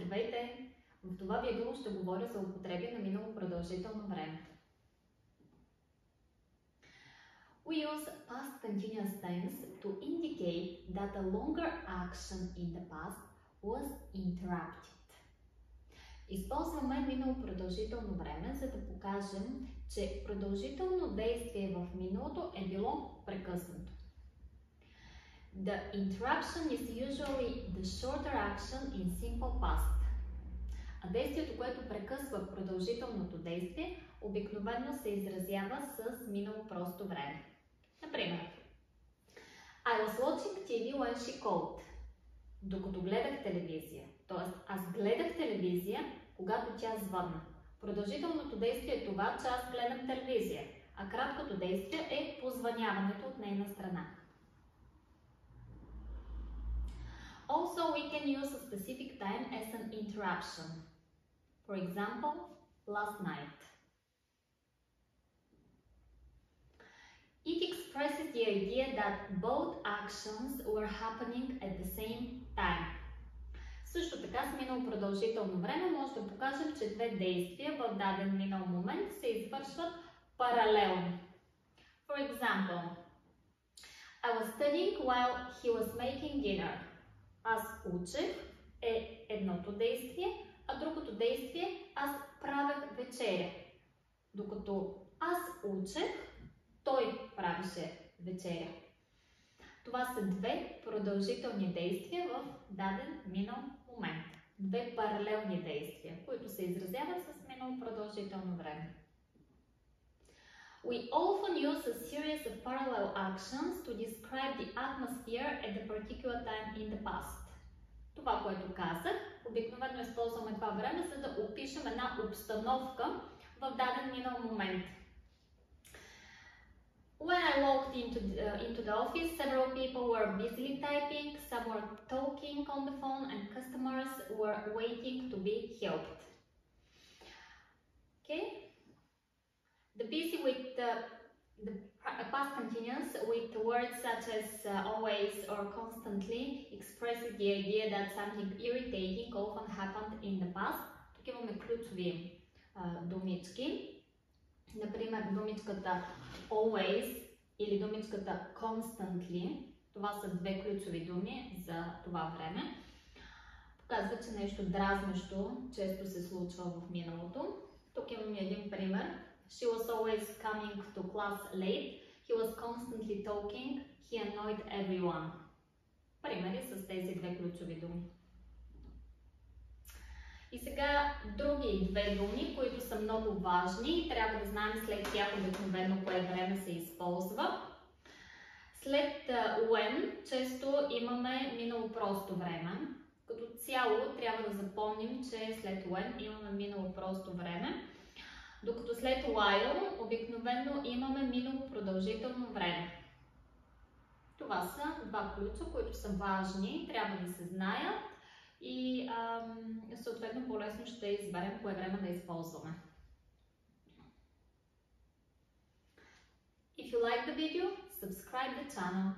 Здравейте! В това видео ще говоря за употреби на минало продължително време. We use past continuous tense to indicate that a longer action in the past was interrupted. Използваме минало продължително време, за да покажем, че продължително действие в миналото е било прекъснато. The interruption is usually the shorter action in simple past. А действието, което прекъсва продължителното действие, обикновено се изразява с минало просто време. Например, I was watching TV when she called. Докато гледах телевизия. Тоест, аз гледах телевизия, когато тя звънна. Продължителното действие е това, че аз гледам телевизия, а краткото действие е позвъняването от нейна страна. Also, we can use a specific time as an interruption. For example, last night. It expresses the idea that both actions were happening at the same time. Също така с минало продължително време може да покажем, че две действия в даден минал момент се извършват паралелно. For example, I was studying while he was making dinner. Аз учех е едното действие, а другото действие аз правех вечеря. Докато аз учех, той правеше вечеря. Това са две продължителни действия в даден минал момент. Две паралелни действия, които се изразяват с минало продължително време. We often use a series of parallel actions to describe the atmosphere at a particular time in the past. Това, което казах, обикновено използваме това време, за да опишем една обстановка в даден минал момент. When I walked into the office, several people were busily typing, some were talking on the phone, and customers were waiting to be helped. Okay? The busy with the past continuous with words such as always or constantly expresses the idea that something irritating often happened in the past. Тук имаме ключови думички. Например, думичката always или думичката constantly. Това са две ключови думи за това време. Показва, че нещо дразнещо често се случва в миналото. Тук имаме един пример. She was always coming to class late. He was constantly talking. He annoyed everyone. Примери с тези две ключови думи. И сега други две думи, които са много важни и трябва да знаем след тях обикновено кое време се използва. След when често имаме минало просто време. Като цяло трябва да запомним, че след when имаме минало просто време. Докато след while обикновено имаме минало продължително време. Това са два ключа, които са важни, трябва да се знаят и съответно по-лесно ще изберем кое време да използваме. If you like the video, subscribe the channel.